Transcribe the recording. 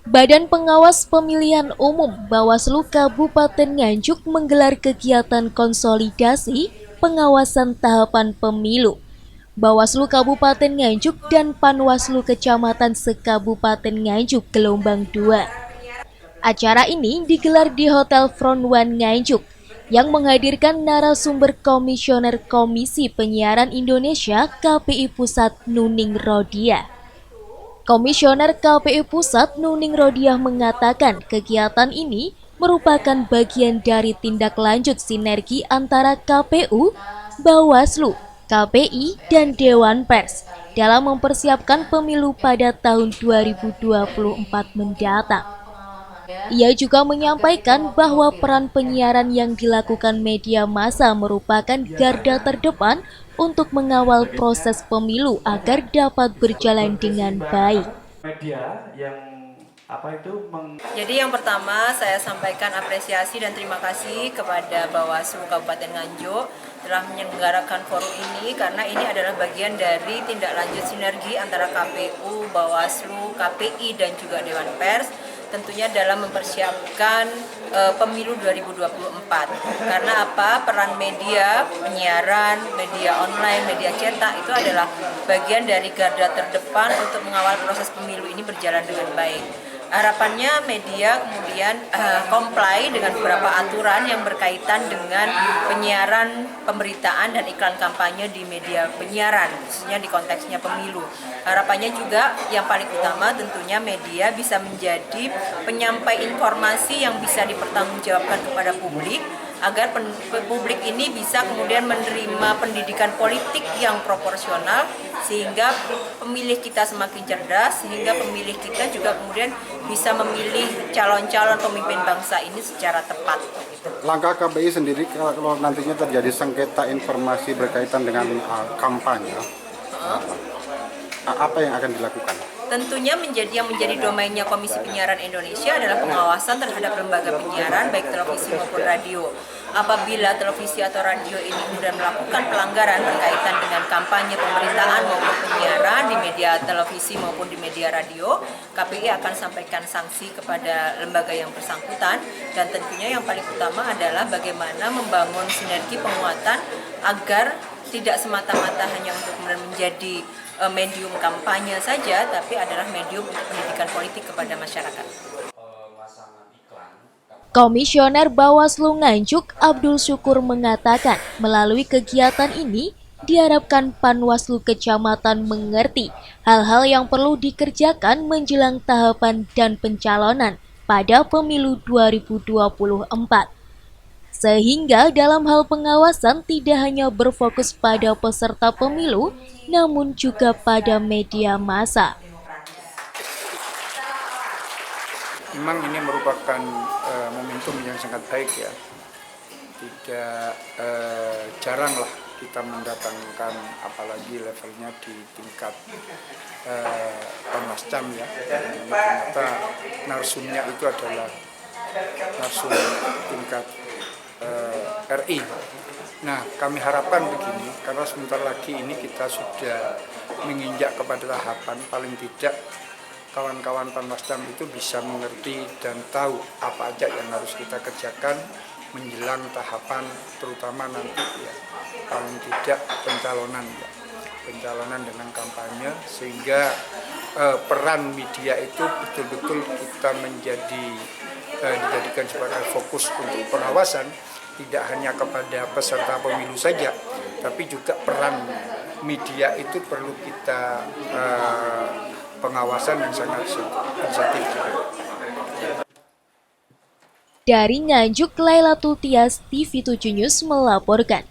Badan Pengawas Pemilihan Umum Bawaslu Kabupaten Nganjuk menggelar kegiatan konsolidasi pengawasan tahapan pemilu. Bawaslu Kabupaten Nganjuk dan Panwaslu Kecamatan se-Kabupaten Nganjuk gelombang 2. Acara ini digelar di Hotel Front One Nganjuk yang menghadirkan narasumber Komisioner Komisi Penyiaran Indonesia KPI Pusat Nuning Rodia. Komisioner KPI Pusat Nuning Rodiah mengatakan kegiatan ini merupakan bagian dari tindak lanjut sinergi antara KPU, Bawaslu, KPI, dan Dewan Pers dalam mempersiapkan pemilu pada tahun 2024 mendatang. Ia juga menyampaikan bahwa peran penyiaran yang dilakukan media massa merupakan garda terdepan untuk mengawal proses pemilu agar dapat berjalan dengan baik. Jadi yang pertama saya sampaikan apresiasi dan terima kasih kepada Bawaslu Kabupaten Nganjuk telah menyelenggarakan forum ini karena ini adalah bagian dari tindak lanjut sinergi antara KPU, Bawaslu, KPI dan juga Dewan Pers tentunya dalam mempersiapkan pemilu 2024. Karena apa? Peran media, penyiaran, media online, media cetak itu adalah bagian dari garda terdepan untuk mengawal proses pemilu ini berjalan dengan baik. Harapannya media kemudian comply dengan beberapa aturan yang berkaitan dengan penyiaran, pemberitaan dan iklan kampanye di media penyiaran, khususnya di konteksnya pemilu. Harapannya juga yang paling utama tentunya media bisa menjadi penyampai informasi yang bisa dipertanggungjawabkan kepada publik agar publik ini bisa kemudian menerima pendidikan politik yang proporsional sehingga pemilih kita semakin cerdas, sehingga pemilih kita juga kemudian bisa memilih calon-calon pemimpin bangsa ini secara tepat. Langkah KPI sendiri kalau nantinya terjadi sengketa informasi berkaitan dengan kampanye, apa yang akan dilakukan? Tentunya yang menjadi domainnya Komisi Penyiaran Indonesia adalah pengawasan terhadap lembaga penyiaran baik televisi maupun radio. Apabila televisi atau radio ini kemudian melakukan pelanggaran berkaitan dengan kampanye pemberitaan maupun penyiaran di media televisi maupun di media radio, KPI akan sampaikan sanksi kepada lembaga yang bersangkutan dan tentunya yang paling utama adalah bagaimana membangun sinergi penguatan agar tidak semata-mata hanya untuk menjadi medium kampanye saja, tapi adalah medium untuk pendidikan politik kepada masyarakat. Komisioner Bawaslu Nganjuk Abdul Syukur mengatakan melalui kegiatan ini diharapkan Panwaslu Kecamatan mengerti hal-hal yang perlu dikerjakan menjelang tahapan dan pencalonan pada pemilu 2024. Sehingga dalam hal pengawasan tidak hanya berfokus pada peserta pemilu, namun juga pada media massa. Memang ini merupakan momentum yang sangat baik ya. Tidak jaranglah kita mendatangkan apalagi levelnya di tingkat Panwascam ya. Ternyata narsumnya itu adalah narsum tingkat RI. Nah, kami harapkan begini, karena sebentar lagi ini kita sudah menginjak kepada tahapan paling tidak kawan-kawan Panwascam itu bisa mengerti dan tahu apa aja yang harus kita kerjakan menjelang tahapan terutama nanti ya paling tidak pencalonan ya. Pencalonan dengan kampanye sehingga peran media itu betul-betul kita dijadikan sebagai fokus untuk pengawasan tidak hanya kepada peserta pemilu saja, tapi juga peran media itu perlu kita pengawasan yang sangat sensitif. Dari Nganjuk, Lailatul Tias, TV7 News melaporkan.